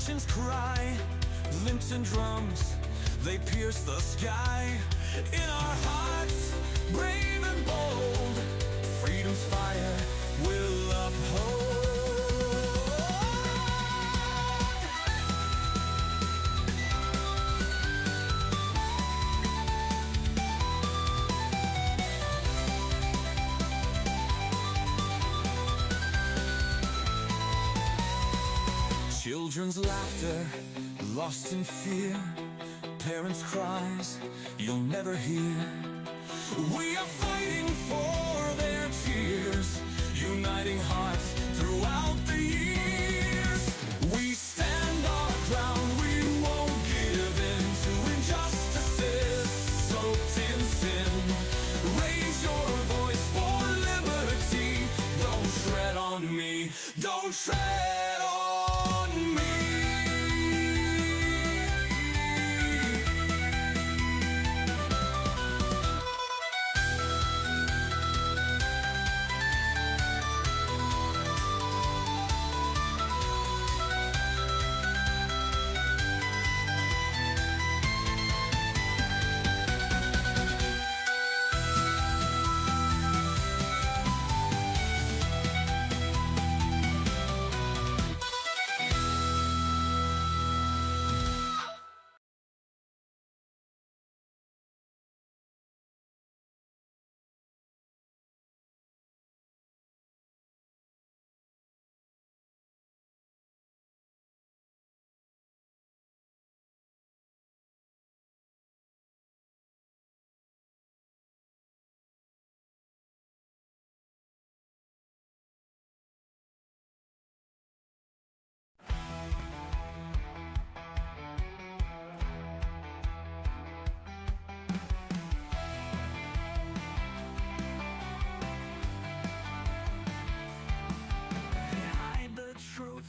nation's cry, limps and drums, they pierce the sky. In our hearts, brave and bold, freedom's fire will uphold. Children's laughter, lost in fear, parents' cries, you'll never hear. We are fighting for their tears, uniting hearts throughout the years. We stand our ground, we won't give in to injustices soaked in sin. Raise your voice for liberty, don't tread on me, don't tread on me.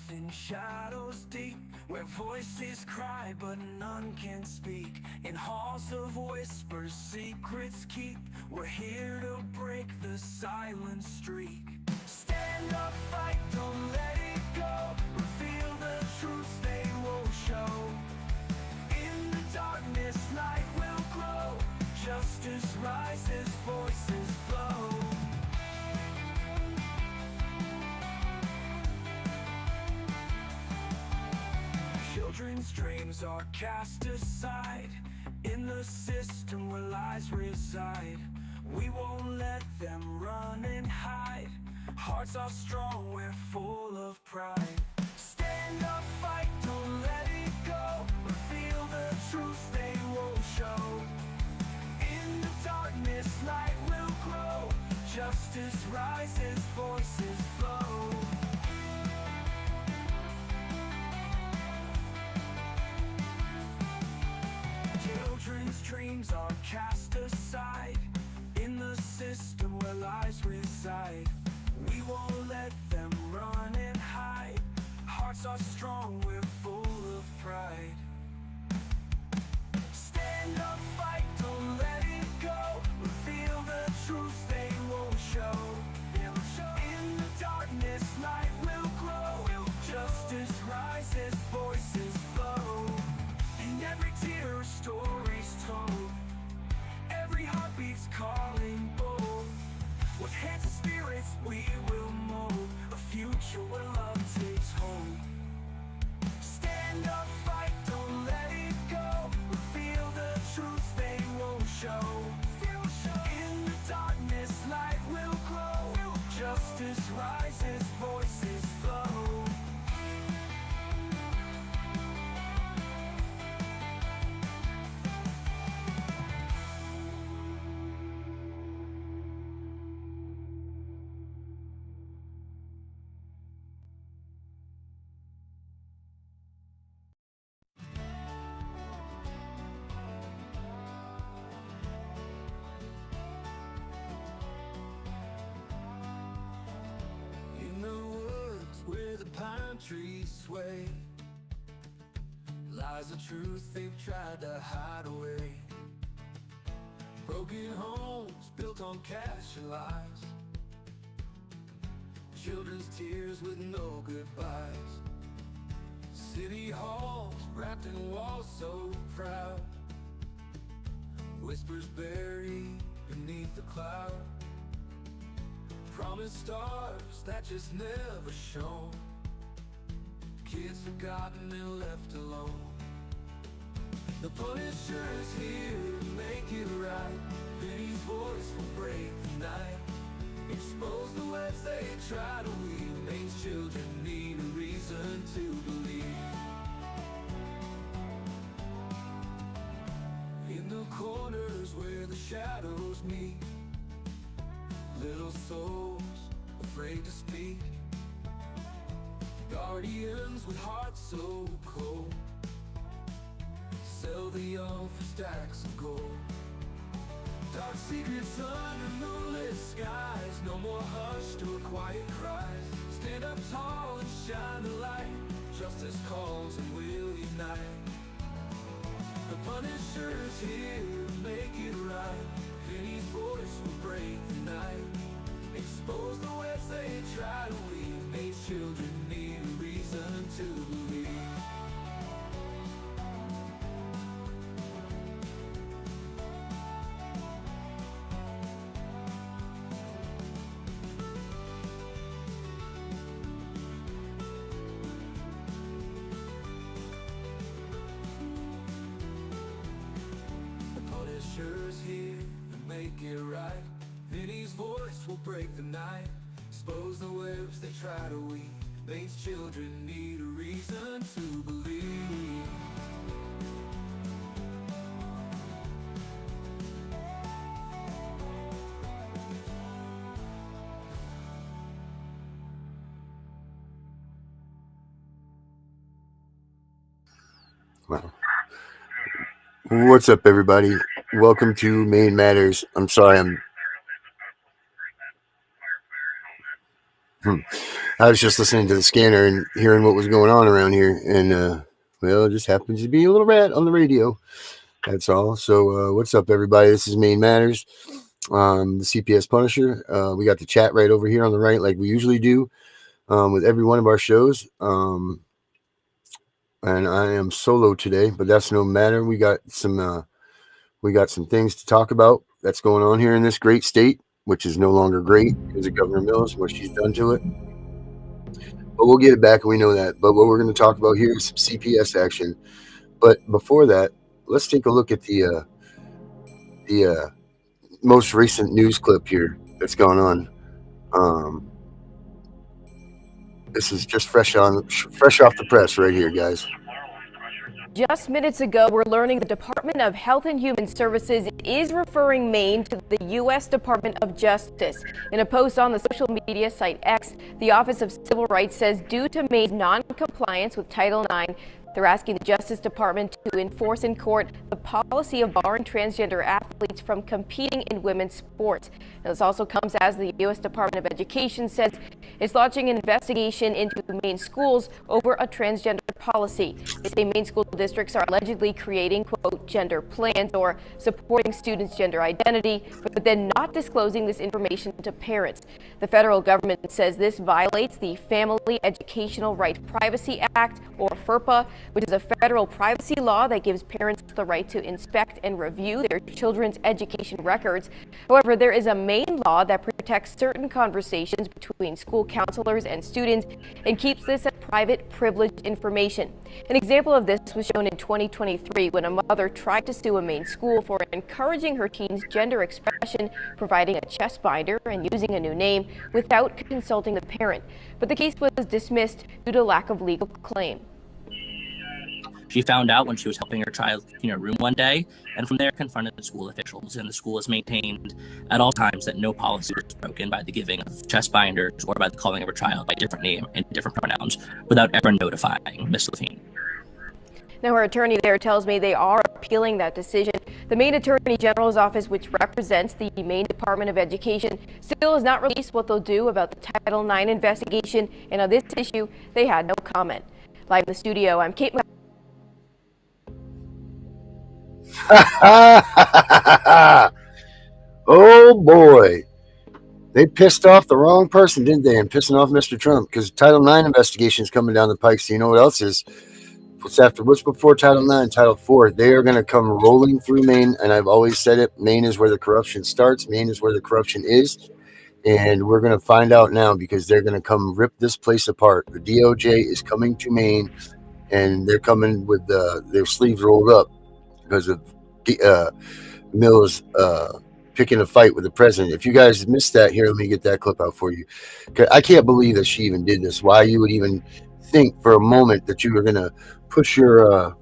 In shadows deep, where voices cry but none can speak, in halls of whispers secrets keep, we're here to break the silent streak. Stand up, fight, don't let it go, reveal the truths they won't show. In the darkness light will grow, justice rises, voices flow. Children's dreams are cast aside, in the system where lies reside. We won't let them run and hide, hearts are strong, we're full of pride. Stand up, fight, don't let it go, reveal the truth they won't show. In the darkness light will grow, justice rises, voices flow. Children's dreams are cast aside, in the system where lies reside. We won't let them run and hide, hearts are strong, we're full of pride. Stand up, fight, don't let it go, reveal the truth they won't show. In the darkness light will grow, justice rises, voices flow. In every tear a story's told, every heartbeat's calling bold. With hands and spirits we will mold a future where love takes hold. Stand up, fight, don't let it go, reveal the truth they won't show. In the darkness light will grow, justice rises, voices flow. Pine trees sway, lies the truth they've tried to hide away. Broken homes built on cash and lies, children's tears with no goodbyes. City Hall, wrapped in walls so proud, whispers buried beneath the cloud, promised stars that just never shone, kids forgotten and left alone. The Punisher is here to make it right. Vinny's voice will break the night, expose the webs they try to weave. Maine's children need a reason to believe. In the corners where the shadows meet, little souls afraid to speak, guardians with hearts so cold, sell the young for stacks of gold. Dark secrets under moonlit skies, no more hushed or quiet cries. Stand up tall and shine the light, justice calls and we'll unite. The Punisher's here to make it right. Vinny's voice will break the night, expose the webs they try to weave. Maine's children need a reason to believe. Punisher's here to make it right. Vinny's voice will break the night, expose the webs they try to weave. Maine's children need a reason to believe. Wow. What's up, everybody? Welcome to Maine Matters. I'm sorry, I was just listening to the scanner and hearing what was going on around here, and well, it just happens to be a little rat on the radio. That's all. So, what's up, everybody? This is Maine Matters. The CPS Punisher. We got the chat right over here on the right, like we usually do with every one of our shows. And I am solo today, but that's no matter. We got some things to talk about that's going on here in this great state, which is no longer great because of Governor Mills, what she's done to it. But we'll get it back, and we know that. But what we're going to talk about here is some CPS action. But before that, let's take a look at the most recent news clip here that's going on. This is just fresh off the press right here, guys. Just minutes ago, we're learning the Department of Health and Human Services is referring Maine to the U.S. Department of Justice. In a post on the social media site X, the Office of Civil Rights says due to Maine's non-compliance with Title IX, they're asking the Justice Department to enforce in court the policy of barring transgender athletes from competing in women's sports. Now, this also comes as the U.S. Department of Education says it's launching an investigation into Maine schools over a transgender policy. They say Maine school districts are allegedly creating, quote, gender plans or supporting students' gender identity, but then not disclosing this information to parents. The federal government says this violates the Family Educational Right Privacy Act, or FERPA, which is a federal privacy law that gives parents the right to inspect and review their children's education records. However, there is a Maine law that protects certain conversations between school counselors and students and keeps this as private, privileged information. An example of this was shown in 2023 when a mother tried to sue a Maine school for encouraging her teen's gender expression, providing a chest binder and using a new name without consulting the parent. But the case was dismissed due to lack of legal claim. She found out when she was helping her child clean her room one day, and from there confronted the school officials, and the school has maintained at all times that no policy was broken by the giving of chest binders or by the calling of her child by different name and different pronouns without ever notifying Miss Levine. Now, her attorney there tells me they are appealing that decision. The Maine Attorney General's office, which represents the Maine Department of Education, still has not released what they'll do about the Title IX investigation, and on this issue, they had no comment. Live in the studio, I'm Kate. Oh boy, they pissed off the wrong person, didn't they? And pissing off Mr. Trump, because Title IX investigation is coming down the pike. So you know what else is what's before Title IX, Title IV. They are going to come rolling through Maine, and I've always said it. Maine is where the corruption starts. Maine is where the corruption is, and we're going to find out now because they're going to come rip this place apart. The DOJ is coming to Maine, and they're coming with their sleeves rolled up because of Mills picking a fight with the president. If you guys missed that, here, let me get that clip out for you. I can't believe that she even did this. Why you would even think for a moment that you were going to push your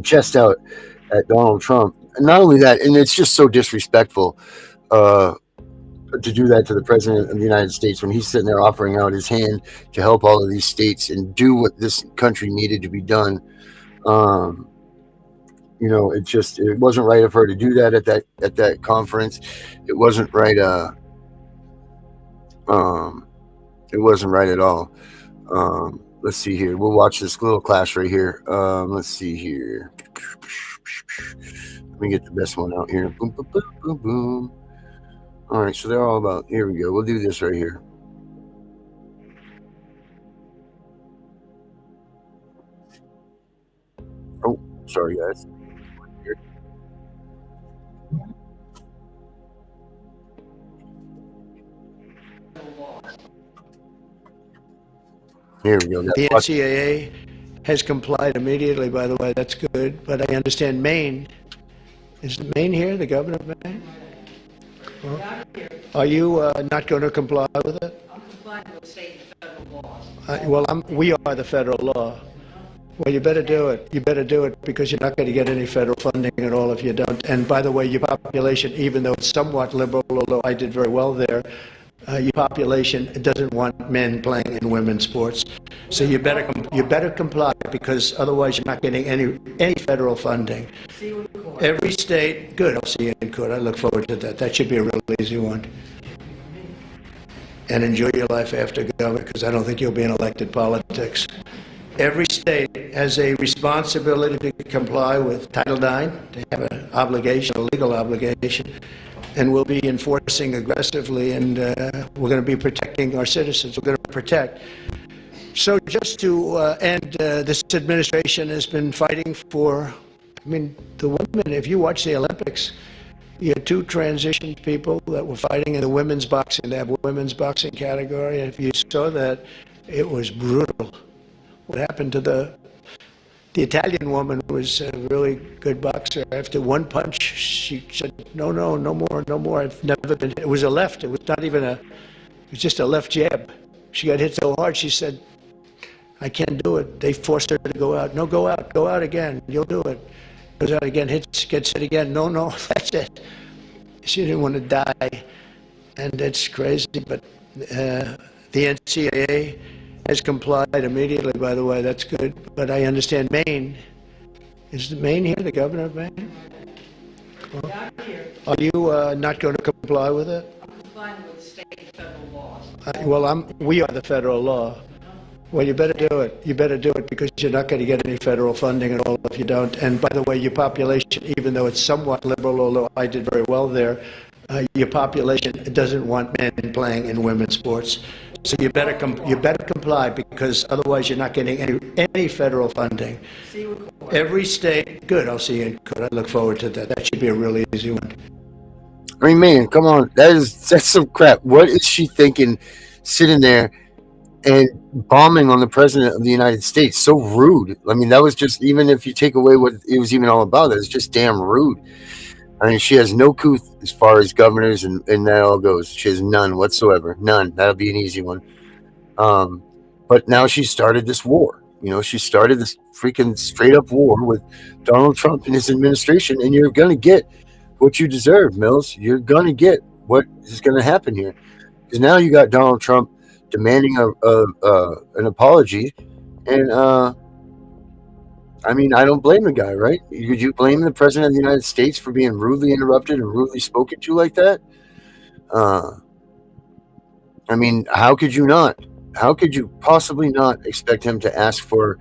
chest out at Donald Trump. And not only that, and it's just so disrespectful to do that to the president of the United States when he's sitting there offering out his hand to help all of these states and do what this country needed to be done. You know, it wasn't right of her to do that at that conference. It wasn't right. It wasn't right at all. Let's see here. We'll watch this little clash right here. Let's see here. Let me get the best one out here. Boom, boom, boom, boom, boom. All right, so they're all about. Here we go. We'll do this right here. Oh, sorry, guys. Here we go. The NCAA has complied immediately, by the way. That's good. But I understand Maine. Is Maine here, the governor of Maine? Well, are you not going to comply with it? I'm complying with state and federal laws. We are the federal law. Well, you better do it. You better do it because you're not going to get any federal funding at all if you don't. And by the way, your population, even though it's somewhat liberal, although I did very well there, your population doesn't want men playing in women's sports. So you better comply because otherwise you're not getting any federal funding. See you in court. Every state, good. I'll see you in court. I look forward to that. That should be a real easy one. And enjoy your life after government because I don't think you'll be in elected politics. Every state has a responsibility to comply with Title IX. They have an obligation, a legal obligation, and we'll be enforcing aggressively, and we're going to be protecting our citizens. We're going to protect. So just to end, this administration has been fighting for, I mean, the women, if you watch the Olympics, you had two transition people that were fighting in the women's boxing. They have a women's boxing category, and if you saw that, it was brutal. What happened to the Italian woman was a really good boxer. After one punch, she said, no more. I've never been, it was a left. It was not even it was just a left jab. She got hit so hard, she said, I can't do it. They forced her to go out. No, go out again. You'll do it. Goes out again, gets hit again. No, that's it. She didn't want to die. And it's crazy, but the NCAA has complied immediately, by the way. That's good. But I understand Maine. Is Maine here, the governor of Maine? Well, Yeah, I'm here. are you not going to comply with it? I'm complying with state and federal laws. We are the federal law. Well, you better do it. You better do it because you're not going to get any federal funding at all if you don't. And by the way, your population, even though it's somewhat liberal, although I did very well there, your population doesn't want men playing in women's sports. So you better comply because otherwise you're not getting any federal funding. See you in court. Every state, good. I'll see you in court. I look forward to that. That should be a really easy one. I mean, man, come on. That's some crap. What is she thinking sitting there and bombing on the president of the United States? So rude. I mean, that was just, even if you take away what it was even all about, it's just damn rude. I mean, she has no couth as far as governors and that all goes. She has none whatsoever. None. That'll be an easy one. But now she started this war. You know, she started this freaking straight up war with Donald Trump and his administration, and you're going to get what you deserve, Mills. You're going to get what is going to happen here. Because now you got Donald Trump demanding an apology, and I mean, I don't blame the guy, right? Would you blame the president of the United States for being rudely interrupted and rudely spoken to like that? I mean, how could you not? How could you possibly not expect him to ask for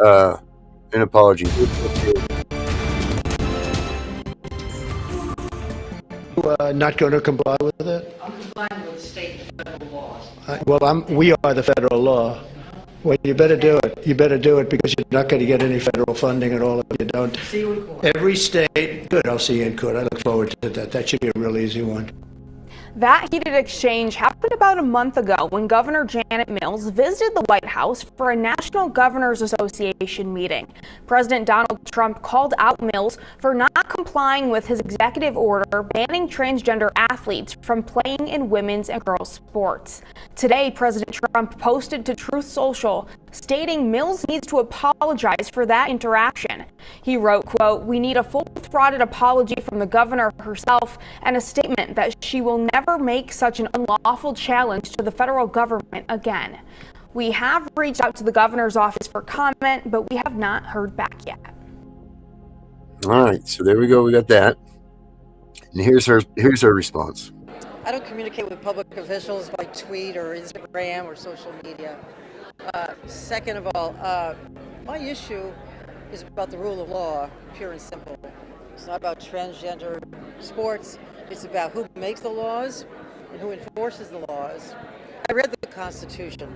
an apology? Not going to comply with it? I'm complying with state and federal laws. We are the federal law. Well, you better do it. You better do it because you're not going to get any federal funding at all if you don't. See you in court. Every state, good, I'll see you in court. I look forward to that. That should be a real easy one. That heated exchange happened about a month ago when Governor Janet Mills visited the White House for a National Governors Association meeting. President Donald Trump called out Mills for not complying with his executive order banning transgender athletes from playing in women's and girls' sports. Today, President Trump posted to Truth Social stating Mills needs to apologize for that interaction. He wrote, quote, "We need a full-throated apology from the governor herself and a statement that she will never make such an unlawful challenge to the federal government again. We have reached out to the governor's office for comment, but we have not heard back yet." All right, so there we go. We got that. And here's her response. I don't communicate with public officials by tweet or Instagram or social media. Second of all, my issue is about the rule of law, pure and simple. It's not about transgender sports. It's about who makes the laws and who enforces the laws. I read the Constitution.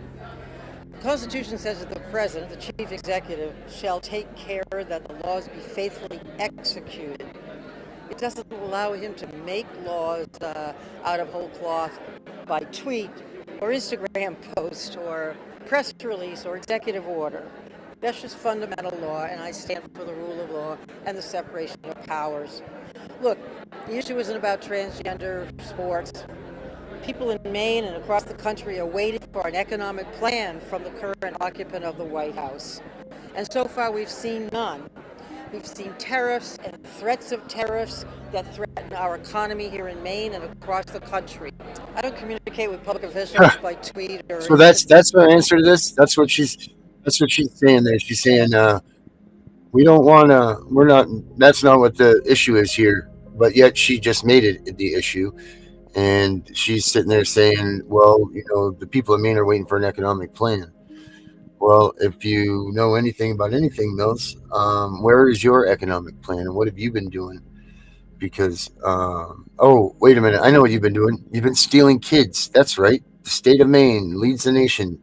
The Constitution says that the President, the Chief Executive, shall take care that the laws be faithfully executed. It doesn't allow him to make laws out of whole cloth by tweet or Instagram post or press release or executive order. That's just fundamental law, and I stand for the rule of law and the separation of powers. Look, the issue isn't about transgender sports. People in Maine and across the country are waiting for an economic plan from the current occupant of the White House. And so far we've seen none. We've seen tariffs and threats of tariffs that threaten our economy here in Maine and across the country. I don't communicate with public officials by tweet or... So that's my answer to this. That's what she's saying there. She's saying we don't want to. We're not. That's not what the issue is here. But yet she just made it the issue, and she's sitting there saying, "Well, you know, the people of Maine are waiting for an economic plan." Well, if you know anything about anything, Mills, where is your economic plan, and what have you been doing? Because, oh, wait a minute. I know what you've been doing. You've been stealing kids. That's right. The state of Maine leads the nation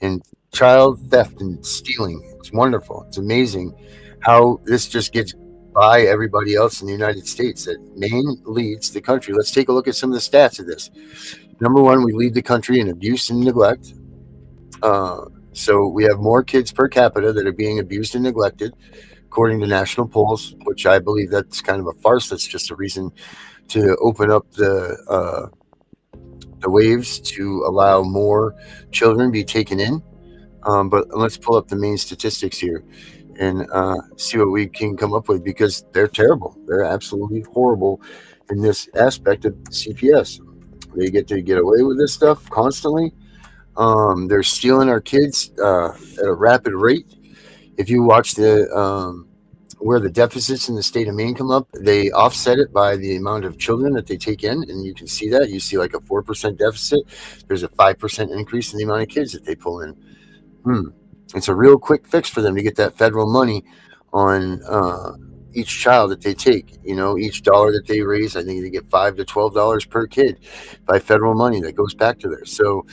in child theft and stealing. It's wonderful. It's amazing how this just gets by everybody else in the United States, that Maine leads the country. Let's take a look at some of the stats of this. Number one, we lead the country in abuse and neglect. So we have more kids per capita that are being abused and neglected, according to national polls, which I believe that's kind of a farce. That's just a reason to open up the waves to allow more children be taken in. But let's pull up the main statistics here and see what we can come up with, because they're terrible. They're absolutely horrible in this aspect of CPS. They get to get away with this stuff constantly. They're stealing our kids at a rapid rate. If you watch the where the deficits in the state of Maine come up, they offset it by the amount of children that they take in, and you can see that. You see like a 4% deficit. There's a 5% increase in the amount of kids that they pull in. It's a real quick fix for them to get that federal money on each child that they take. You know, each dollar that they raise, I think they get $5 to $12 per kid by federal money that goes back to there. So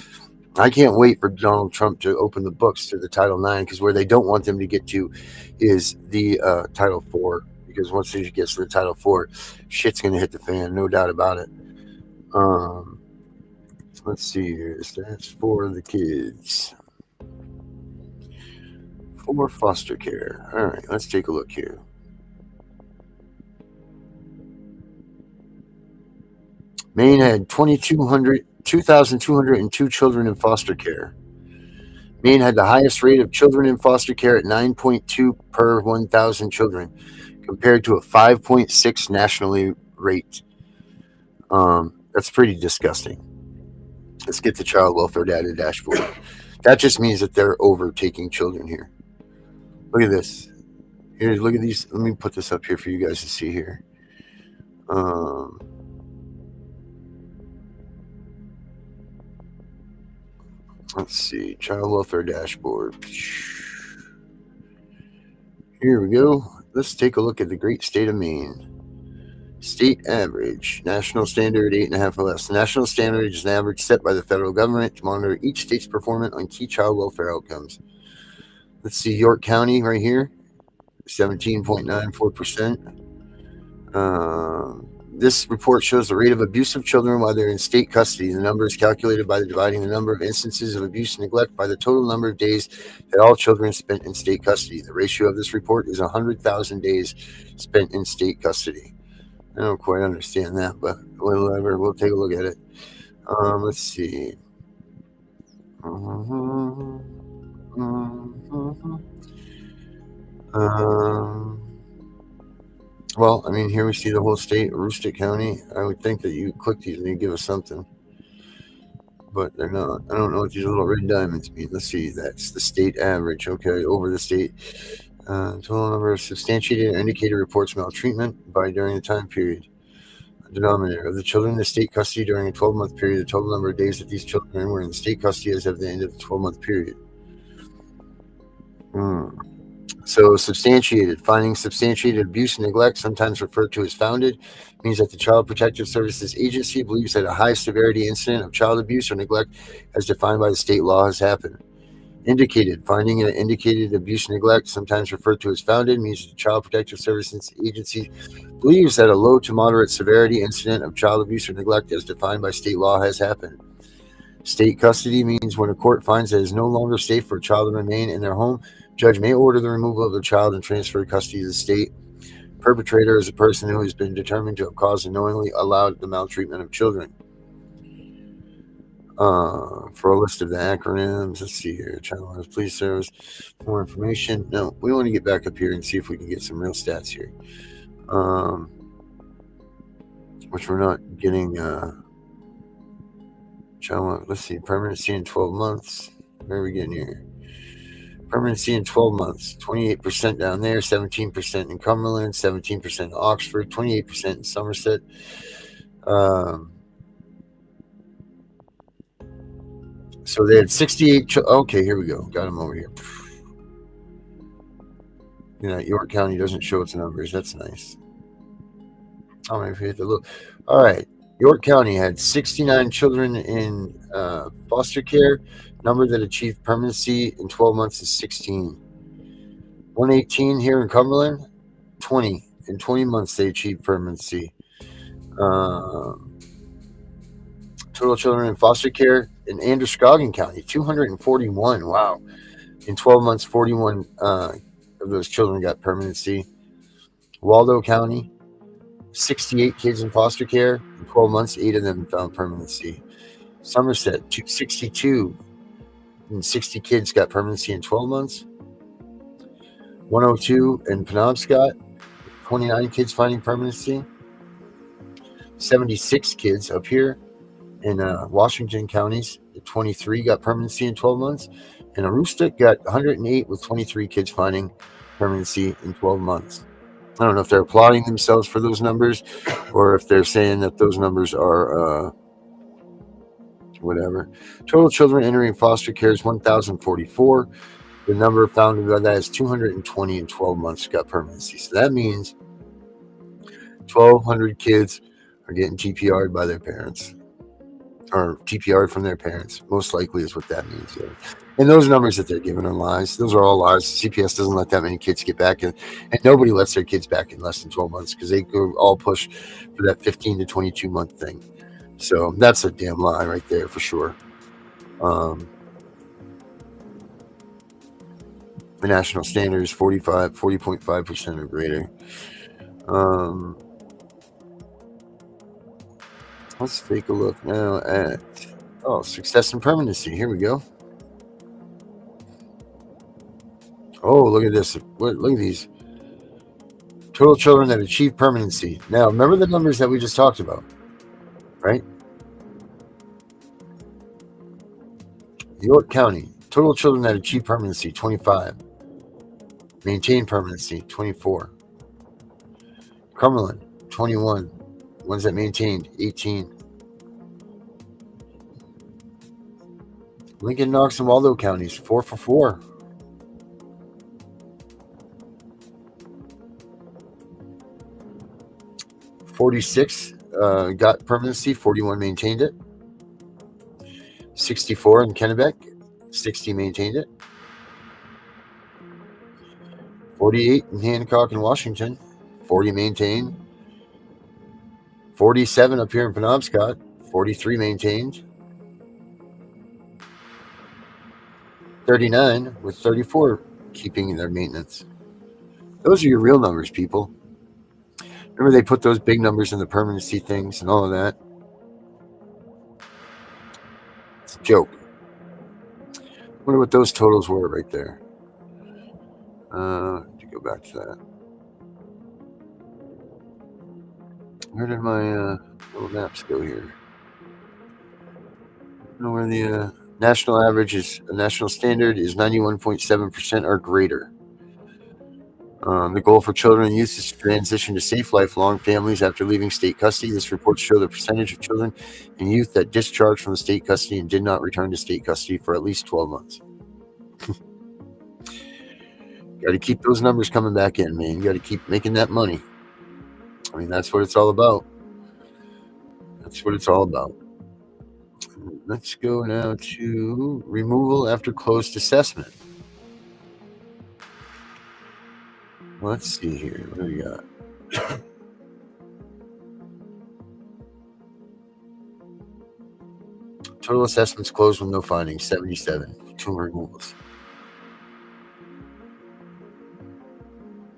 I can't wait for Donald Trump to open the books to the Title IX, because where they don't want them to get to is the Title IV, because once he gets to the Title IV, shit's going to hit the fan, no doubt about it. Let's see here. That's for the kids. For foster care. All right, let's take a look here. Maine had 2,202 children in foster care. Maine had the highest rate of children in foster care at 9.2 per 1,000 children, compared to a 5.6 nationally rate. That's pretty disgusting. Let's get the child welfare data dashboard. That just means that they're overtaking children here. Look at this. Here, look at these. Let me put this up here for you guys to see here. Let's see. Child welfare dashboard. Here we go. Let's take a look at the great state of Maine. State average. National standard 8.5 or less. The national standard is an average set by the federal government to monitor each state's performance on key child welfare outcomes. Let's see, York County right here, 17.94%. This report shows the rate of abuse of children while they're in state custody. The number is calculated by dividing the number of instances of abuse and neglect by the total number of days that all children spent in state custody. The ratio of this report is 100,000 days spent in state custody. I don't quite understand that, but whatever. We'll take a look at it. Let's see. Well, I mean, here we see the whole state, Aroostook County. I would think that you click these and they give us something, but they're not. I don't know what these little red diamonds mean. Let's see. That's the state average. Okay, over the state. Total number of substantiated or indicated reports maltreatment by during the time period. Denominator of the children in the state custody during a 12-month period. The total number of days that these children were in the state custody as of the end of the 12-month period. So substantiated, finding substantiated abuse and neglect, sometimes referred to as founded, means that the Child Protective Services Agency believes that a high severity incident of child abuse or neglect as defined by the state law has happened. Indicated, finding an indicated abuse and neglect, sometimes referred to as founded, means that the Child Protective Services Agency believes that a low to moderate severity incident of child abuse or neglect as defined by state law has happened. State custody means when a court finds that it is no longer safe for a child to remain in their home, judge may order the removal of the child and transfer custody to the state. Perpetrator is a person who has been determined to have caused and knowingly allowed the maltreatment of children. For a list of the acronyms, let's see here. Child Police Service. More information. No, we want to get back up here and see if we can get some real stats here. Which we're not getting. Let's see. Permanency in 12 months. Where are we getting here? Permanency in 12 months. 28% down there. 17% in Cumberland. 17% in Oxford. 28% in Somerset. So they had 68. Okay, here we go. Got them over here. You know, York County doesn't show its numbers. That's nice. Oh, maybe hit the look. All right. York County had 69 children in foster care. Number that achieved permanency in 12 months is 16. 118 here in Cumberland, 20. In 20 months, they achieved permanency. Total children in foster care in Androscoggin County, 241. Wow. In 12 months, 41 of those children got permanency. Waldo County, 68 kids in foster care. In 12 months, 8 of them found permanency. Somerset, 262. And 60 kids got permanency in 12 months. 102 in Penobscot, 29 kids finding permanency. 76 kids up here in Washington counties, 23 got permanency in 12 months. And Aroostook got 108 with 23 kids finding permanency in 12 months. I don't know if they're applauding themselves for those numbers or if they're saying that those numbers are whatever. Total children entering foster care is 1,044. The number found by that is 220 in 12 months got permanency. So that means 1,200 kids are getting TPR'd by their parents. Or TPR'd from their parents, most likely is what that means. Yeah. And those numbers that they're giving are lies. Those are all lies. CPS doesn't let that many kids get back in, and nobody lets their kids back in less than 12 months because they go all push for that 15 to 22 month thing. So that's a damn lie right there for sure. The national standard is 40.5% or greater. Let's take a look now at success and permanency. Here we go. Oh, look at this. Look at these. Total children that achieve permanency. Now, remember the numbers that we just talked about, right? York County. Total children that achieve permanency, 25. Maintain permanency, 24. Cumberland, 21. Ones that maintained, 18. Lincoln, Knox, and Waldo counties, 4 for 4. 46 got permanency, 41 maintained it. 64 in Kennebec, 60 maintained it. 48 in Hancock and Washington, 40 maintained. 47 up here in Penobscot, 43 maintained. 39 with 34 keeping their maintenance. Those are your real numbers, people. Remember they put those big numbers in the permanency things and all of that? It's a joke. I wonder what those totals were right there. To go back to that. Where did my little maps go here? I don't know where the national average is. The national standard is 91.7% or greater. The goal for children and youth is to transition to safe, lifelong families after leaving state custody. This report shows the percentage of children and youth that discharged from the state custody and did not return to state custody for at least 12 months. Got to keep those numbers coming back in, man. You got to keep making that money. I mean, that's what it's all about. That's what it's all about. Let's go now to removal after closed assessment. Let's see here. What do we got? Total assessments closed with no findings, 77. 2 removals.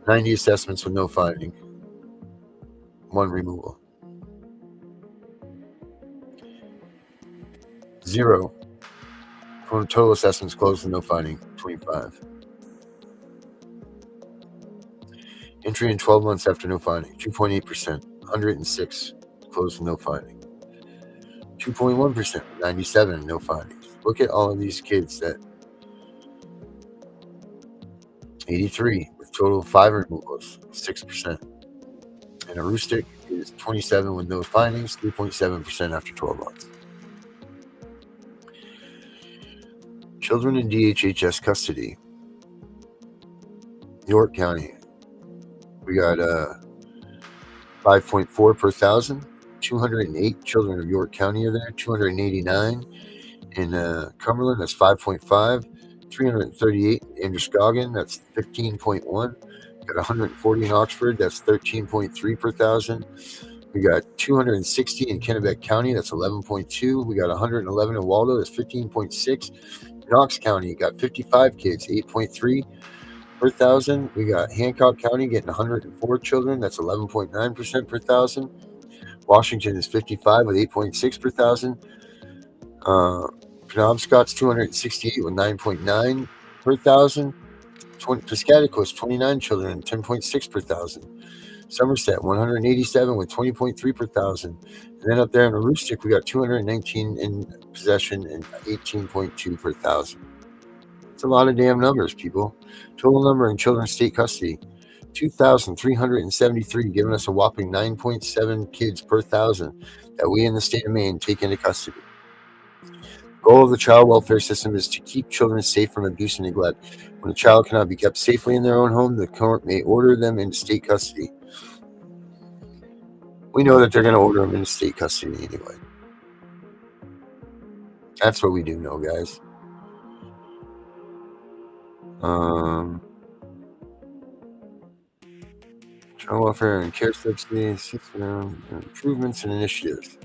90 assessments with no finding. 1 removal. 0. Total assessments closed with no finding, 25. Entry in 12 months after no finding, 2.8%, 106, closed with no finding. 2.1%, 97, no findings. Look at all of these kids that 83 with total 5 removals, 6%. And a Rustic is 27 with no findings, 3.7% after 12 months. Children in DHHS custody. York County. We got 5.4 per thousand. 208 children of York County are there. 289 in Cumberland. That's 5.5. 338 in Androscoggin. That's 15.1. Got 140 in Oxford. That's 13.3 per thousand. We got 260 in Kennebec County. That's 11.2. We got 111 in Waldo. That's 15.6. Knox County got 55 kids, 8.3 per thousand. We got Hancock County getting 104 children. That's 11.9% per thousand. Washington is 55 with 8.6 per thousand. Penobscot's 268 with 9.9 per thousand. Piscataquis 29 children, 10.6 per thousand. Somerset 187 with 20.3 per thousand. And then up there in Aroostook, we got 219 in possession and 18.2 per thousand. It's a lot of damn numbers, people. Total number in children state custody, 2,373, giving us a whopping 9.7 kids per thousand that we in the state of Maine take into custody. Goal of the child welfare system is to keep children safe from abuse and neglect. When a child cannot be kept safely in their own home, the court may order them into state custody. We know that they're going to order them into state custody anyway. That's what we do know, guys. Child welfare and care subsidies, improvements and initiatives.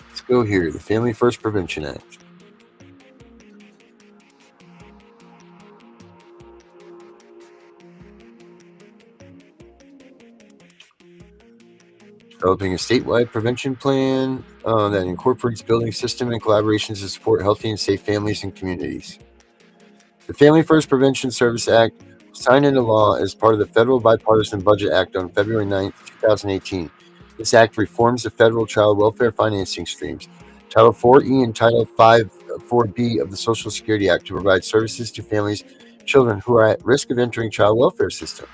Let's go here. The Family First Prevention Act. Developing a statewide prevention plan that incorporates building system and collaborations to support healthy and safe families and communities. The Family First Prevention Service Act was signed into law as part of the Federal Bipartisan Budget Act on February 9, 2018. This act reforms the federal child welfare financing streams, Title 4E and Title 4B of the Social Security Act to provide services to families, children who are at risk of entering child welfare system.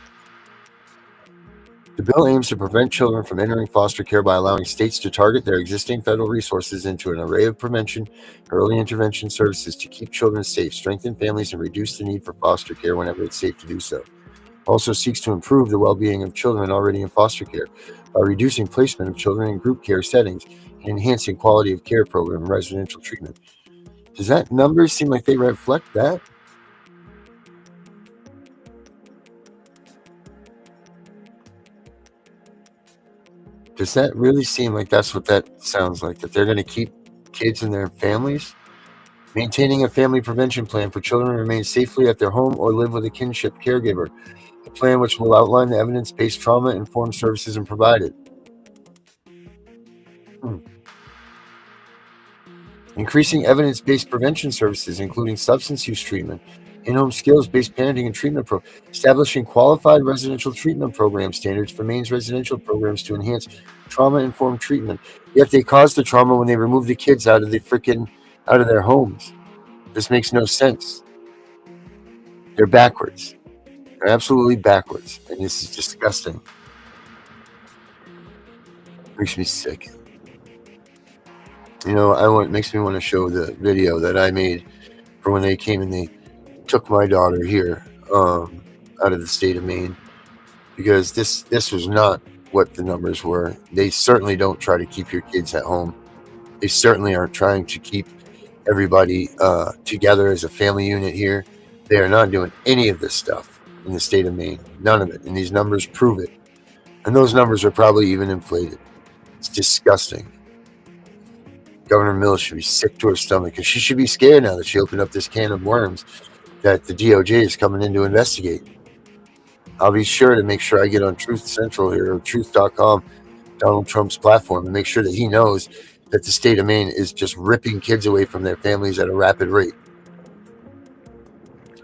The bill aims to prevent children from entering foster care by allowing states to target their existing federal resources into an array of prevention, early intervention services to keep children safe, strengthen families, and reduce the need for foster care whenever it's safe to do so. Also seeks to improve the well-being of children already in foster care by reducing placement of children in group care settings and enhancing quality of care program and residential treatment. Does that number seem like they reflect that? Does that really seem like that's what that sounds like? That they're going to keep kids and their families? Maintaining a family prevention plan for children to remain safely at their home or live with a kinship caregiver. A plan which will outline the evidence-based trauma-informed services and provided. Increasing evidence-based prevention services, including substance use treatment, in-home skills-based parenting and treatment establishing qualified residential treatment program standards for Maine's residential programs to enhance trauma-informed treatment. Yet they caused the trauma when they removed the kids out of their homes. This makes no sense. They're backwards. They're absolutely backwards, and this is disgusting. Makes me sick. It makes me want to show the video that I made for when they came and they took my daughter here out of the state of Maine, because this was not what the numbers were. They certainly don't try to keep your kids at home. They certainly aren't trying to keep everybody together as a family unit here. They are not doing any of this stuff in the state of Maine. None of it. And these numbers prove it. And those numbers are probably even inflated. It's disgusting. Governor Mills should be sick to her stomach, because she should be scared now that she opened up this can of worms that the DOJ is coming in to investigate. I'll be sure to make sure I get on Truth Central here, or truth.com, Donald Trump's platform, and make sure that he knows that the state of Maine is just ripping kids away from their families at a rapid rate.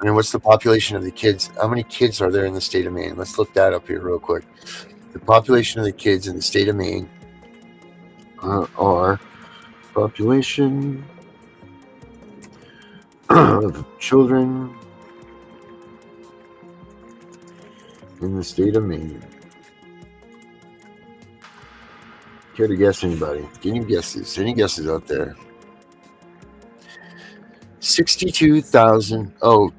I mean, what's the population of the kids? How many kids are there in the state of Maine? Let's look that up here real quick. The population of the kids in the state of Maine are population of children in the state of Maine. Care to guess, anybody? Any guesses? Any guesses out there? 62,000. Oh,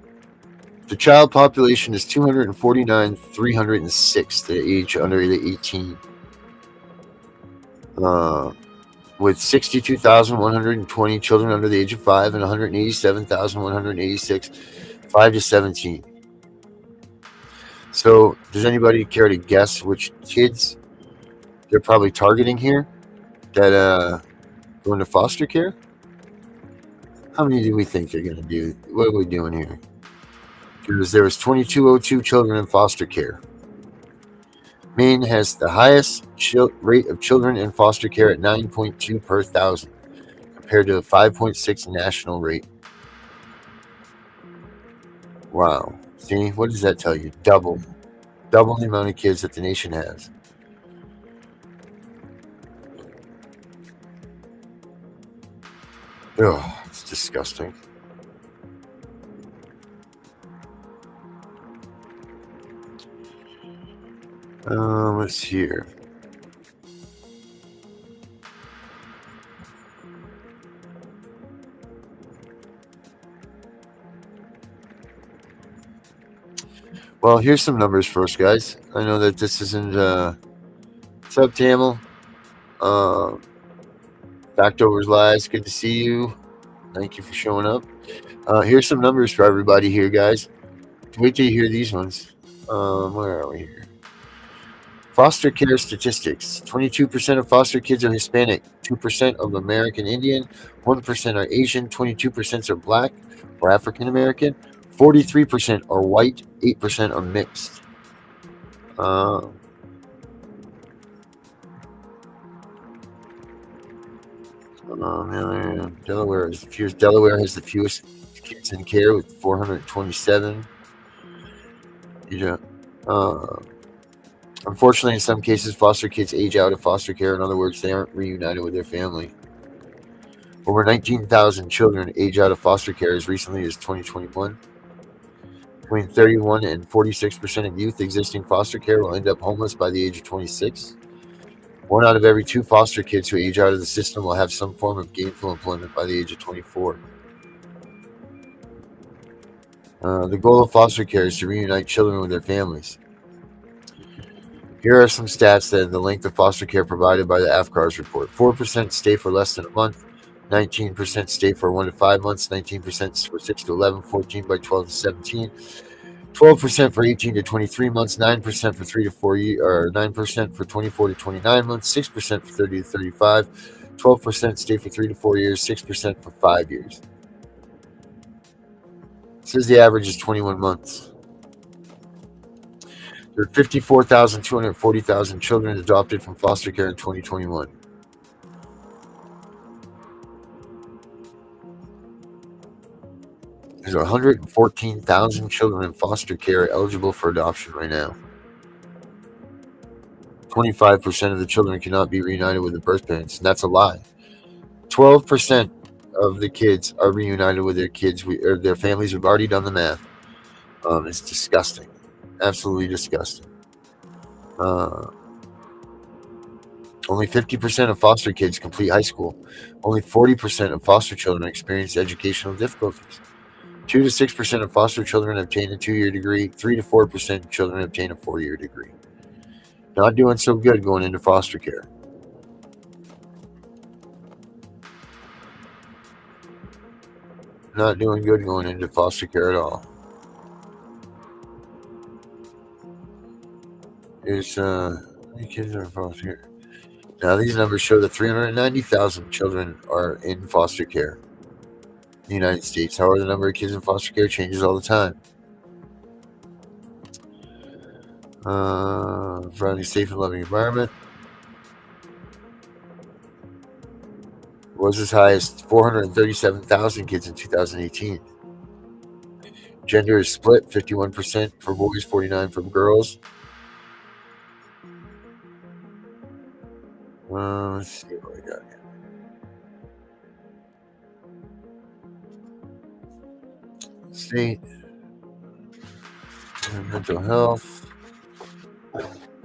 the child population is 249,306, the age under the 18. With 62,120 children under the age of 5 and 187,186 5 to 17. So, does anybody care to guess which kids they're probably targeting here that go into foster care? How many do we think they're going to do? What are we doing here? Because there was 2,202 children in foster care. Maine has the highest rate of children in foster care at 9.2 per thousand, compared to a 5.6 national rate. Wow. See, what does that tell you? Double the amount of kids that the nation has. Oh, it's disgusting. Let's see here. Well, here's some numbers first, guys. I know that this isn't what's up, Tamil? Factovers Lies, good to see you. Thank you for showing up. Here's some numbers for everybody here, guys. Wait till you hear these ones. Where are we here? Foster care statistics. 22% of foster kids are Hispanic, 2% of American Indian, 1% are Asian, 22% are Black or African American, 43% are white, 8% are mixed. Delaware has the fewest kids in care with 427. Unfortunately, in some cases, foster kids age out of foster care. In other words, they aren't reunited with their family. Over 19,000 children age out of foster care as recently as 2021. Between 31 and 46% of youth existing foster care will end up homeless by the age of 26. 1 out of every 2 foster kids who age out of the system will have some form of gainful employment by the age of 24. The goal of foster care is to reunite children with their families. Here are some stats that the length of foster care provided by the AFCARS report. 4% stay for less than a month, 19% stay for 1 to 5 months, 19% for 6 to 11, 14 by 12 to 17, 12% for 18 to 23 months, 9% for 3 to 4 years, or 9% for 24 to 29 months, 6% for 30 to 35, 12% stay for 3 to 4 years, 6% for 5 years. It says the average is 21 months. There are 54,240,000 children adopted from foster care in 2021. There's 114,000 children in foster care eligible for adoption right now. 25% of the children cannot be reunited with their birth parents, and that's a lie. 12% of the kids are reunited with their kids, or their families. We've already done the math. It's disgusting. Absolutely disgusting. Only 50% of foster kids complete high school. Only 40% of foster children experience educational difficulties. 2 to 6% of foster children obtain a 2-year degree. 3 to 4% of children obtain a 4-year degree. Not doing so good going into foster care. Not doing good going into foster care at all. There's how many kids are in foster care? Now these numbers show that 390,000 children are in foster care in the United States. However, the number of kids in foster care changes all the time. Providing a safe and loving environment was as high as 437,000 kids in 2018. Gender is split, 51% for boys, 49% for girls. Let's see what I got here. State mental health.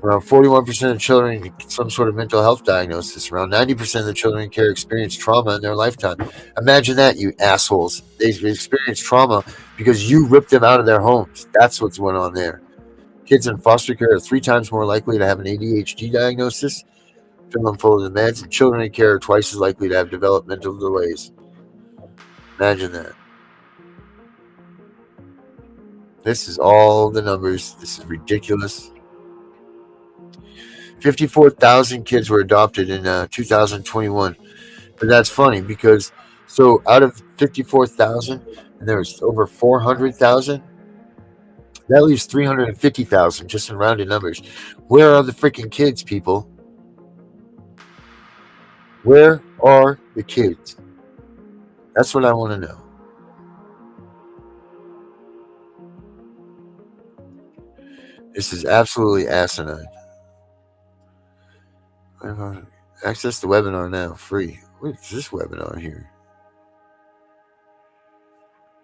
Around 41% of children get some sort of mental health diagnosis. Around 90% of the children in care experience trauma in their lifetime. Imagine that, you assholes. They experience trauma because you ripped them out of their homes. That's what's going on there. Kids in foster care are 3 times more likely to have an ADHD diagnosis, fill them full of the meds, and children in care are twice as likely to have developmental delays. Imagine that. This is all the numbers. This is ridiculous. 54,000 kids were adopted in 2021. But that's funny because, so out of 54,000, and there's over 400,000, that leaves 350,000 just in rounded numbers. Where are the freaking kids, people? Where are the kids? That's what I want to know. This is absolutely asinine. Access the webinar now, free. What is this webinar here?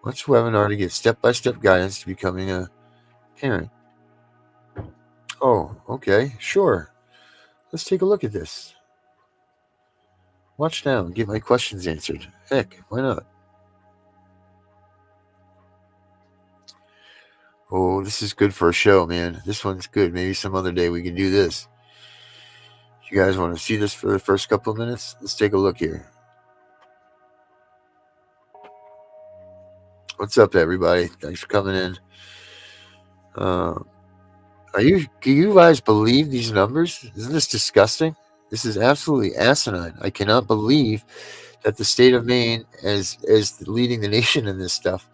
Watch webinar to get step-by-step guidance to becoming a parent. Oh, okay, sure. Let's take a look at this. Watch now and get my questions answered. Heck, why not? Oh, this is good for a show, man. This one's good. Maybe some other day we can do this. You guys want to see this for the first couple of minutes? Let's take a look here. What's up, everybody? Thanks for coming in. Can you guys believe these numbers? Isn't this disgusting? This is absolutely asinine. I cannot believe that the state of Maine is leading the nation in this stuff.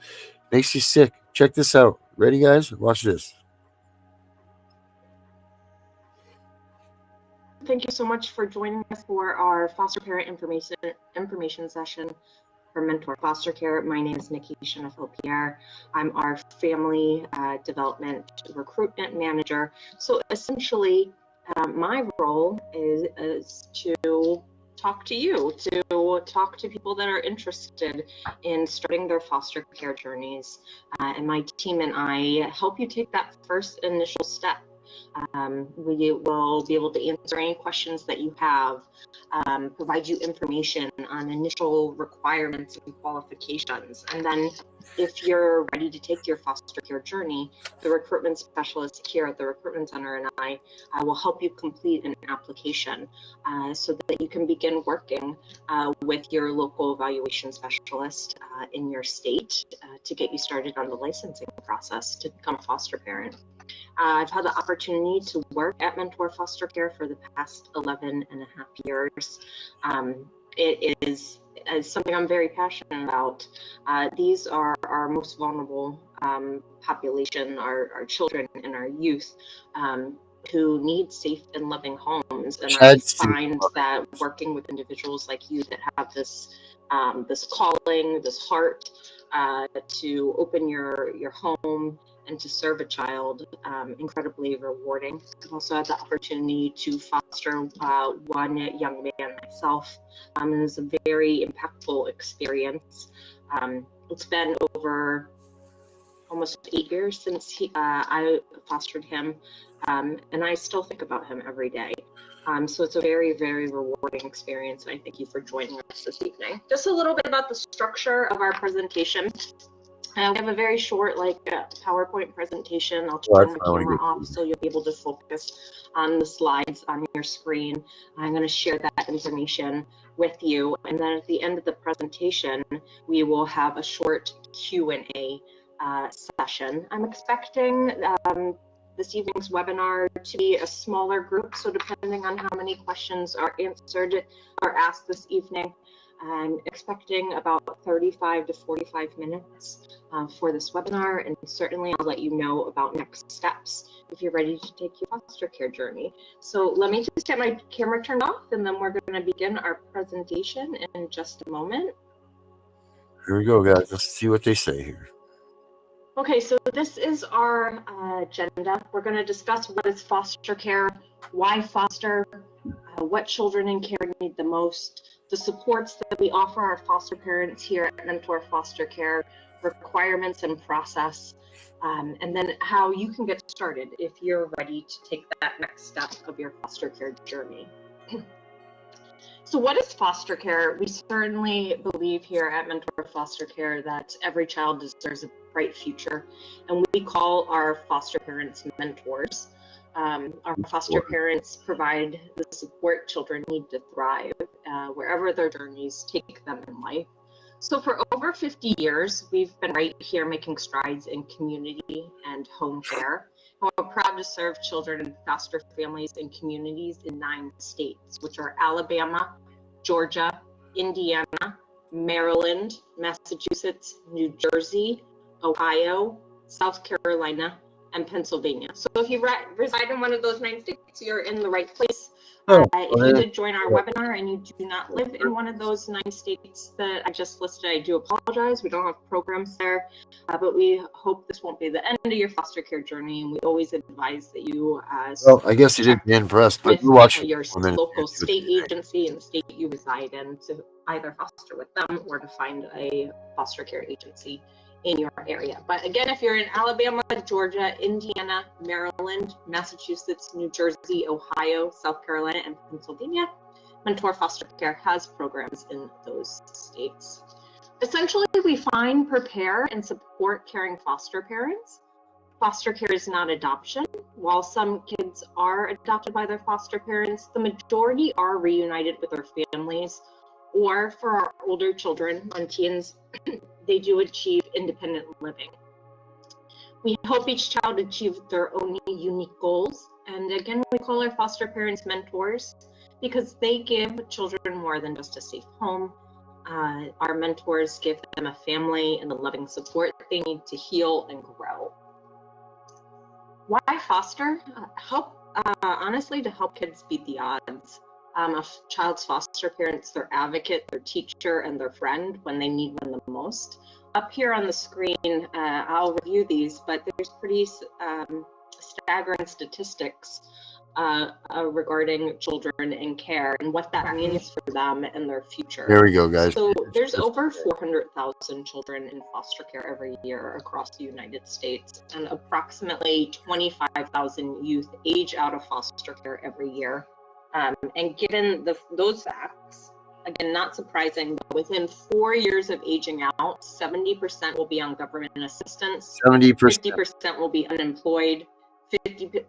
Makes you sick. Check this out. Ready, guys? Watch this. Thank you so much for joining us for our foster parent information session for Mentor Foster Care. My name is Nikki Chenefil-Pierre. I'm our family development recruitment manager. So essentially, my role is to talk to you, to talk to people that are interested in starting their foster care journeys. And my team and I help you take that first initial step. We will be able to answer any questions that you have, provide you information on initial requirements and qualifications. And then if you're ready to take your foster care journey, the recruitment specialist here at the recruitment center and I will help you complete an application so that you can begin working with your local evaluation specialist in your state to get you started on the licensing process to become a foster parent. I've had the opportunity to work at Mentor Foster Care for the past 11 and a half years. It is something I'm very passionate about. These are our most vulnerable population, our children and our youth who need safe and loving homes. And I find that working with individuals like you that have this this calling, this heart to open your home and to serve a child, incredibly rewarding. I've also had the opportunity to foster one young man myself. It was a very impactful experience. It's been over almost 8 years since I fostered him, and I still think about him every day. So it's a very, very rewarding experience, and I thank you for joining us this evening. Just a little bit about the structure of our presentation. We have a very short, PowerPoint presentation. I'll turn the camera off so you'll be able to focus on the slides on your screen. I'm going to share that information with you, and then at the end of the presentation, we will have a short Q&A session. I'm expecting this evening's webinar to be a smaller group, so depending on how many questions are answered or asked this evening, I'm expecting about 35 to 45 minutes for this webinar, and certainly I'll let you know about next steps if you're ready to take your foster care journey. So let me just get my camera turned off, and then we're going to begin our presentation in just a moment. Here we go, guys. Let's see what they say here. Okay, so this is our agenda. We're going to discuss what is foster care, why foster, what children in care need the most, the supports that we offer our foster parents here at Mentor Foster Care, requirements and process, and then how you can get started if you're ready to take that next step of your foster care journey. So what is foster care? We certainly believe here at Mentor Foster Care that every child deserves a bright future, and we call our foster parents mentors. Our foster parents provide the support children need to thrive wherever their journeys take them in life. So for over 50 years, we've been right here making strides in community and home care. And we're proud to serve children and foster families in communities in 9 states, which are Alabama, Georgia, Indiana, Maryland, Massachusetts, New Jersey, Ohio, South Carolina, and Pennsylvania. So if you reside in one of those 9 states, you're in the right place. If you did join our webinar and you do not live in one of those 9 states that I just listed, I do apologize. We don't have programs there, but we hope this won't be the end of your foster care journey. And we always advise that you well, I guess you did the end for us, but you watch your local state agency and the state you reside in to either foster with them or to find a foster care agency in your area. But again, if you're in Alabama, Georgia, Indiana, Maryland, Massachusetts, New Jersey, Ohio, South Carolina, and Pennsylvania, Mentor Foster Care has programs in those states. Essentially, we find, prepare, and support caring foster parents. Foster care is not adoption. While some kids are adopted by their foster parents, the majority are reunited with their families, or for our older children and teens, they do achieve independent living. We hope each child achieve their own unique goals. And again, we call our foster parents mentors because they give children more than just a safe home. Our mentors give them a family and the loving support they need to heal and grow. Why foster? Honestly, to help kids beat the odds. A child's foster parents, their advocate, their teacher, and their friend when they need them the most. Up here on the screen, I'll review these, but there's pretty staggering statistics regarding children in care and what that means for them and their future. There we go, guys. So there's over 400,000 children in foster care every year across the United States, and approximately 25,000 youth age out of foster care every year. And given those facts, again, not surprising, but within 4 years of aging out, 70% will be on government assistance, 70%. 50% will be unemployed, 50%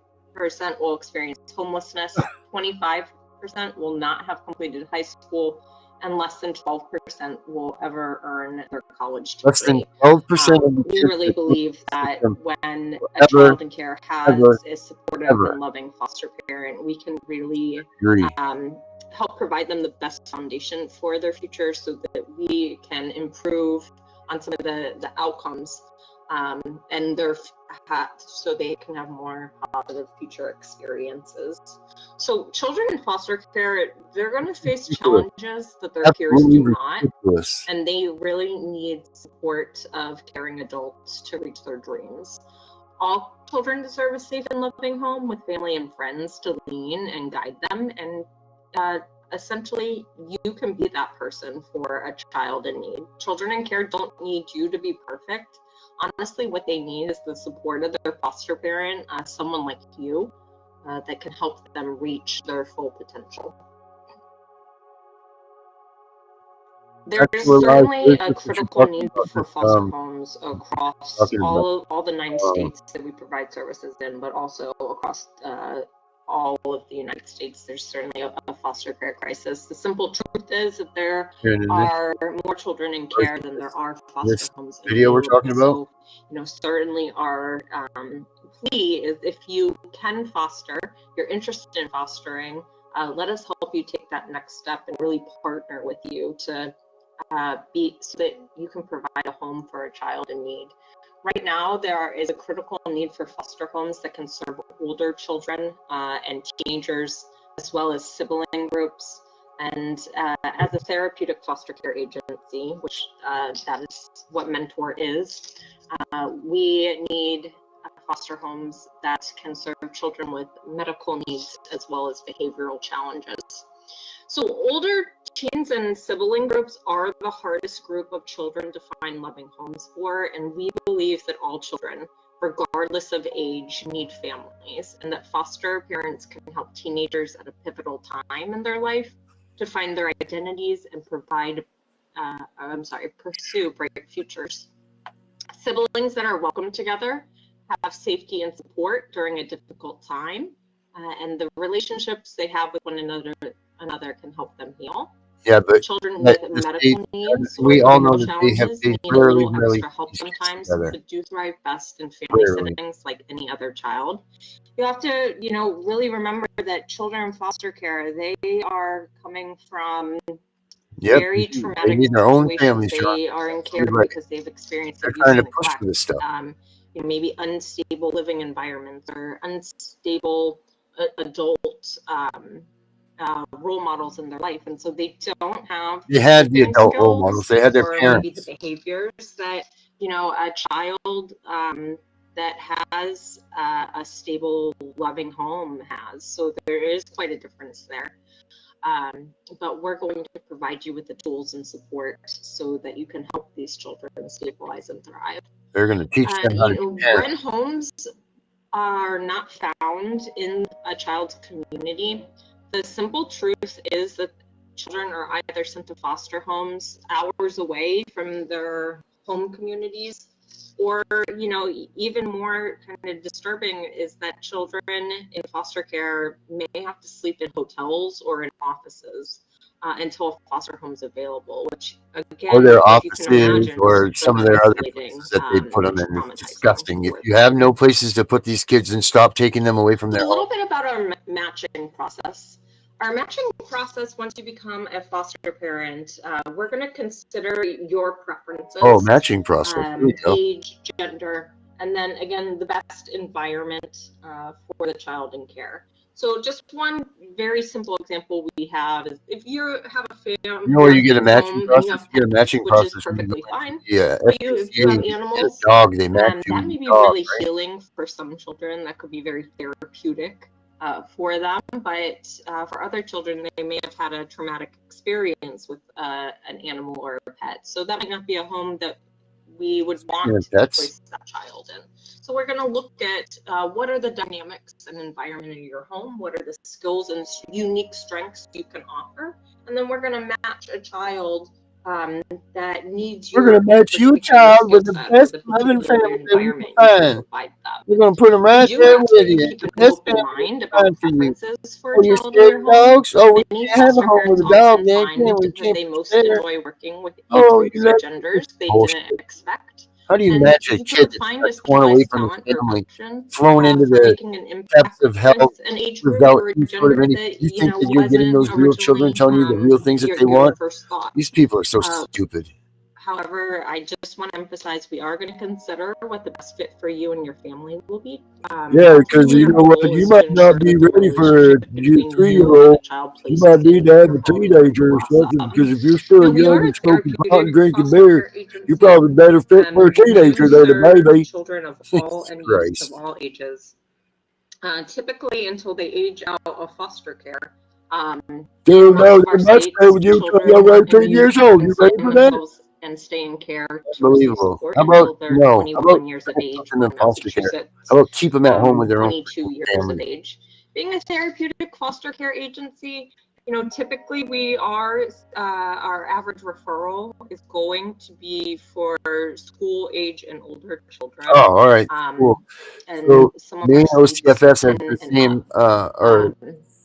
will experience homelessness, 25% will not have completed high school, and less than 12% will ever earn their college degree. Less than 12% of the We kids really that believe that when a ever, child in care has a supportive and loving foster parent, we can really agree. help provide them the best foundation for their future so that we can improve on some of the outcomes and so they can have more positive future experiences. So children in foster care, they're going to face challenges that their peers do not, and they really need support of caring adults to reach their dreams. All children deserve a safe and loving home with family and friends to lean and guide them, and essentially you can be that person for a child in need. Children in care don't need you to be perfect. Honestly, what they need is the support of their foster parent, someone like you, that can help them reach their full potential. There's certainly a critical need for foster homes across all the 9 states that we provide services in, but also across all of the United States. There's certainly a foster care crisis. The simple truth is that there are more children in care than there are foster homes. Video we're talking about. So, certainly our plea is, if you can foster, you're interested in fostering, let us help you take that next step and really partner with you to so that you can provide a home for a child in need. Right now, there is a critical need for foster homes that can serve older children and teenagers, as well as sibling groups. And as a therapeutic foster care agency, which that is what Mentor is, we need foster homes that can serve children with medical needs as well as behavioral challenges. So older teens and sibling groups are the hardest group of children to find loving homes for, and we believe that all children, regardless of age, need families, and that foster parents can help teenagers at a pivotal time in their life to find their identities and pursue bright futures. Siblings that are welcomed together have safety and support during a difficult time, and the relationships they have with one another can help them heal. Yeah, but children with medical needs, we all know that they rarely extra help sometimes, but do thrive best in family settings like any other child. You have to, really remember that children in foster care, they are coming from very traumatic situations. They are in care because they've experienced abuse and neglect. Maybe unstable living environments or unstable adult role models in their life, and so they don't have. They had the adult role models. They had their parents. Maybe the behaviors that a child that has a stable, loving home has. So there is quite a difference there. But we're going to provide you with the tools and support so that you can help these children stabilize and thrive. They're going to teach them how to when homes are not found in a child's community, the simple truth is that children are either sent to foster homes hours away from their home communities, or, even more kind of disturbing is that children in foster care may have to sleep in hotels or in offices until a foster home is available, which again, or their offices or some of their other places that they put them in. It's disgusting. If you have no places to put these kids, and stop taking them away from their home. A little bit about our matching process. Our matching process, once you become a foster parent, we're going to consider your preferences. Oh, matching process. Age, gender, and then again, the best environment for the child in care. So just one very simple example we have is if you have a family, you get a matching process. You get a matching process. Which is perfectly fine. Yeah. If you have animals, dog, they match that may be really healing for some children. That could be very therapeutic. for them, but for other children, they may have had a traumatic experience with an animal or a pet. So that might not be a home that we would want to place that child in. So we're going to look at what are the dynamics and environment in your home, what are the skills and unique strengths you can offer, and then we're going to match a child that needs We're going to match you a child with the best loving family that we can find. We're going to put them right there with you. Keep an open mind about preferences for a you're child in your home. dogs? Oh, we Many can't have a foster home with a parents dog, often man. find We that can't they most there. enjoy working with Oh, age groups or genders they didn't expect. How do you And match a people kid define that's this torn away from talent his or family, passion thrown into for the making an impact depths of hell with an age group without or a any sort of gender any? that You think that you're wasn't getting those real children originally telling you the real things that they your want? first thought. These people are so stupid. However, I just want to emphasize we are going to consider what the best fit for you and your family will be. Yeah, because you Ultimately, know our what? goal You is to might ensure not be that the ready for a relationship between you and 3-year-old. the child You places might need to have in a your home teenager or something. blossom. Because if you're still We young are and a smoking pot and therapeutic drinking foster beer, care agency. you're probably better fit for a We do teenager than a serve baby. children of all and youth of Christ. all ages, typically until they age out of foster care. Dude, no, Most of our they must states, stay with you until children you're in 18 the years UK old. can You ready sign for that? themselves and stay in care to receive Unbelievable. support How until about they're no? How 21 about years of age, in or the in foster care? Massachusetts, How about keep them at home with their own 22 years family? of age. Being a therapeutic foster care agency, typically we are, our average referral is going to be for school age and older children. Oh, all right, cool. And So some of Maine our states OCFS has 10 the and same, up. or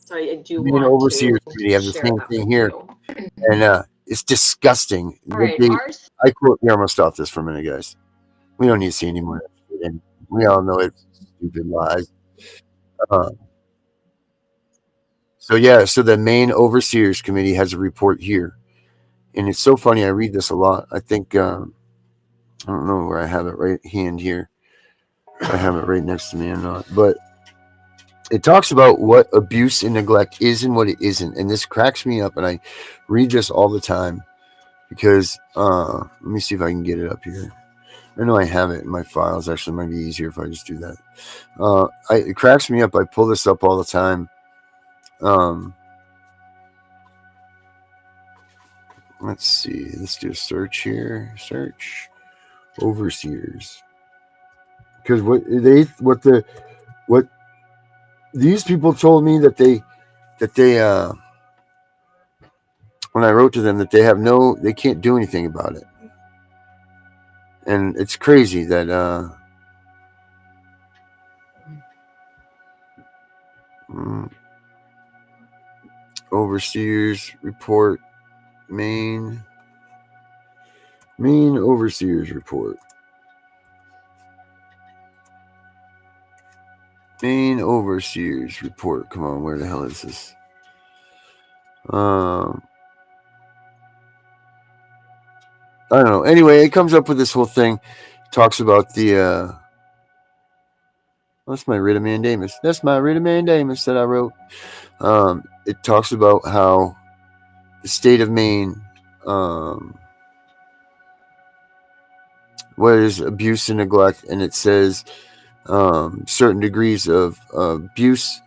So I do Maine want Overseers to Committee have the share same that thing with here, you. and it's disgusting. All right, ours. I quote here. I'm gonna stop this for a minute, guys. We don't need to see any more, and we all know it's stupid lies. So yeah, so the Maine Overseers Committee has a report here, and it's so funny. I read this a lot. I think I don't know where I have it right hand here. I have it right next to me or not, but it talks about what abuse and neglect is and what it isn't, and this cracks me up. And I read this all the time because let me see if I can get it up here. I know I have it in my files. Actually, it might be easier if I just do that. It cracks me up. I pull this up all the time. Let's see. Let's do a search here. Search overseers. Because what these people told me that they when I wrote to them that they can't do anything about it. And it's crazy that overseers report Maine overseers report. Maine overseers report. Come on, where the hell is this? I don't know. Anyway, it comes up with this whole thing. Talks about the that's my writ of mandamus. That's my writ of mandamus that I wrote. It talks about how the state of Maine, what is abuse and neglect, and it says certain degrees of abuse,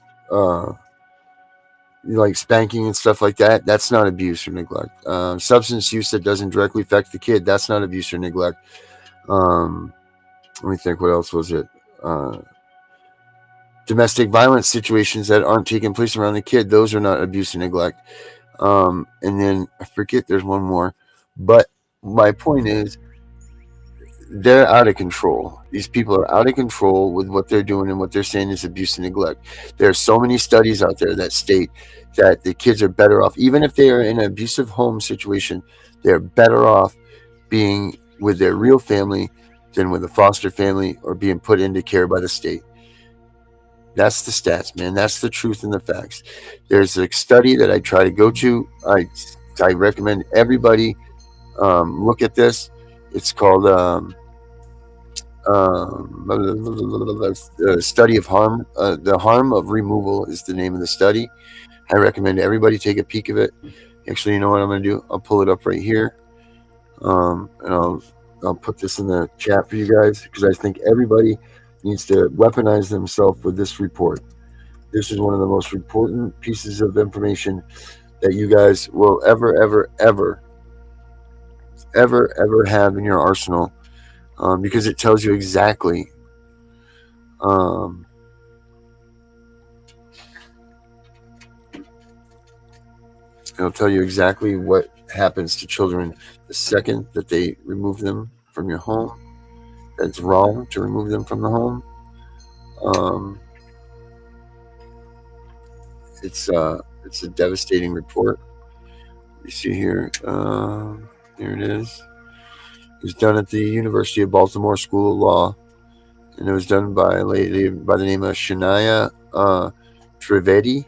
like spanking and stuff like that. That's not abuse or neglect. Substance use that doesn't directly affect the kid. That's not abuse or neglect. Let me think. What else was it? Domestic violence situations that aren't taking place around the kid. Those are not abuse and neglect. And then I forget there's one more. But my point is, they're out of control. These people are out of control with what they're doing, and what they're saying is abuse and neglect. There are so many studies out there that state that the kids are better off, even if they are in an abusive home situation, they're better off being with their real family than with a foster family or being put into care by the state. That's the stats, man. That's the truth and the facts. There's a study that I try to go to. I recommend everybody look at this. It's called study of harm. The harm of removal is the name of the study. I recommend everybody take a peek of it. Actually, you know what I'm going to do? I'll pull it up right here, and I'll put this in the chat for you guys, because I think everybody needs to weaponize themselves with this report. This is one of the most important pieces of information that you guys will ever have in your arsenal, because it tells you exactly it'll tell you exactly what happens to children the second that they remove them from your home. That's wrong to remove them from the home. It's a devastating report. You see here, here it is. It was done at the University of Baltimore School of Law, and it was done by a lady by the name of Shania Trivedi.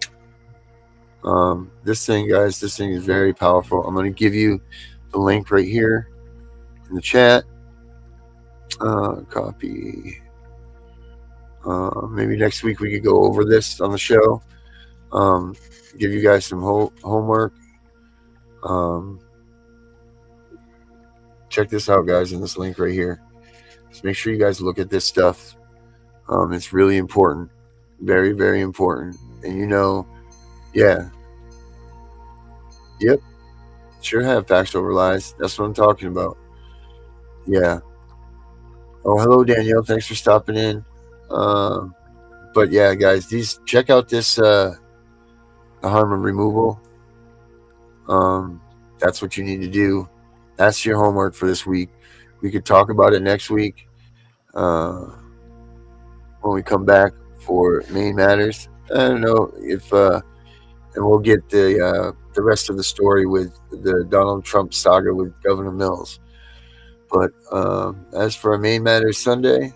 This thing, guys, this thing is very powerful. I'm going to give you the link right here in the chat. Copy. Maybe next week we could go over this on the show. Give you guys some homework. Check this out, guys, in this link right here. Just make sure you guys look at this stuff. It's really important. Very, very important. And yeah. Yep. Sure have facts over lies. That's what I'm talking about. Yeah. Oh, hello, Danielle. Thanks for stopping in. But yeah, guys, check out this harm and removal. That's what you need to do. That's your homework for this week. We could talk about it next week when we come back for Maine Matters. I don't know if and we'll get the rest of the story with the Donald Trump saga with Governor Mills. But as for a Maine Matters Sunday,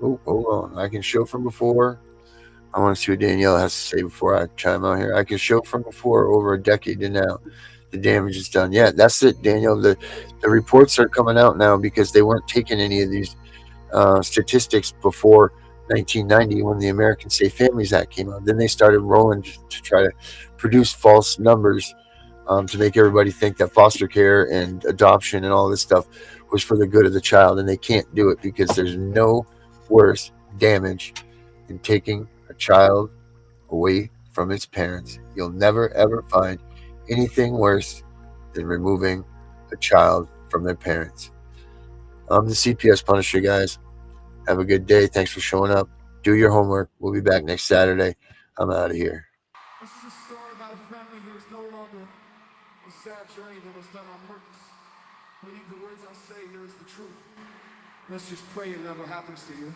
hold on. I can show from before. I want to see what Danielle has to say before I chime out here. I can show from before over a decade to now. The damage is done. Yeah, that's it, Danielle. The reports are coming out now because they weren't taking any of these statistics before 1990 when the American Safe Families Act came out. Then they started rolling to try to produce false numbers to make everybody think that foster care and adoption and all this stuff was for the good of the child, and they can't do it because there's no worse damage than taking a child away from its parents. You'll never ever find anything worse than removing a child from their parents. I'm the CPS Punisher, guys. Have a good day. Thanks for showing up. Do your homework. We'll be back next Saturday. I'm out of here. This is a story about a family who is no longer a sad journey that was done on purpose. Believe the words I say, here is the truth. Let's just pray it never happens to you.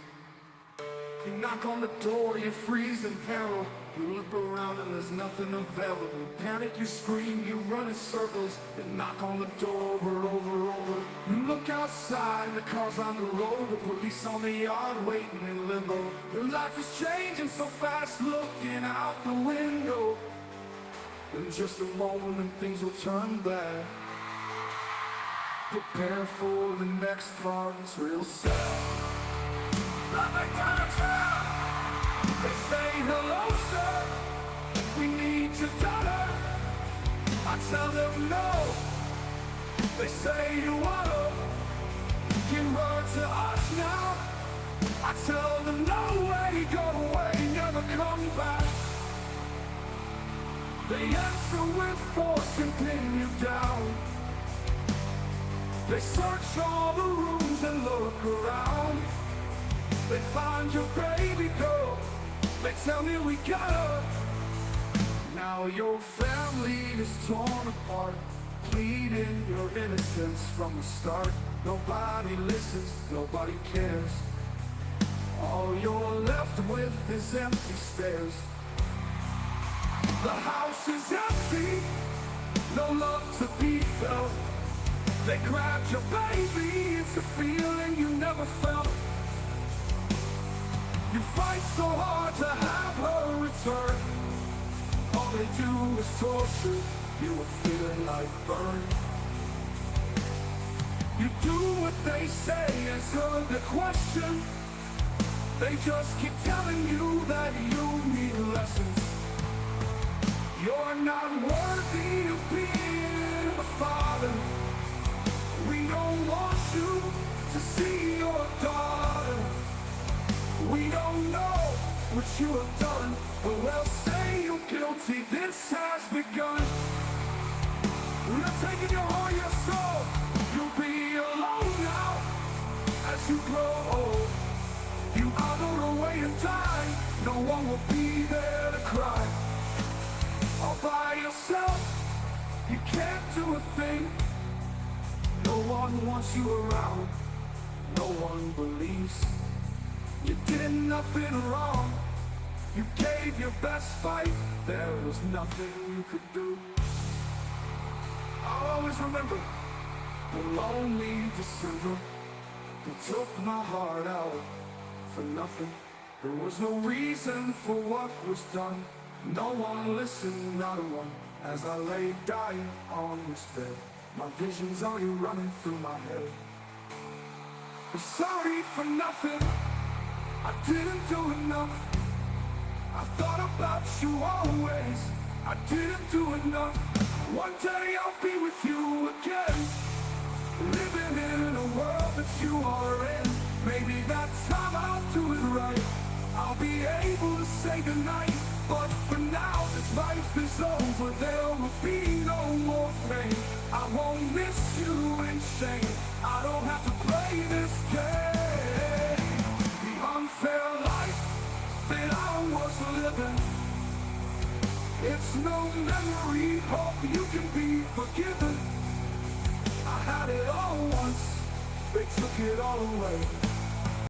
You knock on the door, you freeze in peril. You look around and there's nothing available. Panic, you scream, you run in circles. You knock on the door over. You look outside, the car's on the road. The police on the yard waiting in limbo. Your life is changing so fast, looking out the window. In just a moment and things will turn bad. Prepare for the next part, it's real sad. Nothing turns out. They say hello, sir. We need your daughter. I tell them no. They say you wanna give her to us now. I tell them no way, go away, never come back. They answer with force and pin you down. They search all the rooms and look around. They find your baby girl. They tell me we got her. Now your family is torn apart, pleading your innocence from the start. Nobody listens, nobody cares. All you're left with is empty stairs. The house is empty, no love to be felt. They grabbed your baby, it's a feeling you never felt. You fight so hard to have her return. All they do is torture you, are feeling like burn. You do what they say, answer the question. They just keep telling you that you need lessons. You're not worthy of being a father. We don't want you to see your daughter. We don't know what you have done We're taking your heart, your soul. You'll be alone now as you grow old. You are gonna wait and die. No one will be there to cry. All by yourself, you can't do a thing. No one wants you around. No one believes you did nothing wrong. You gave your best fight. There was nothing you could do. I'll always remember the lonely December that took my heart out for nothing. There was no reason for what was done. No one listened, not one. As I lay dying on this bed, my visions are you running through my head. I'm sorry for nothing. I didn't do enough. I thought about you always. I didn't do enough. One day I'll be with you again, living in a world that you are in. Maybe that time I'll do it right. I'll be able to say goodnight. But for now, this life is over. There will be no more pain. I won't miss you in shame. I don't have to play this game. The unfair life that I was living, it's no memory. Hope you can be forgiven. I had it all once. They took it all away.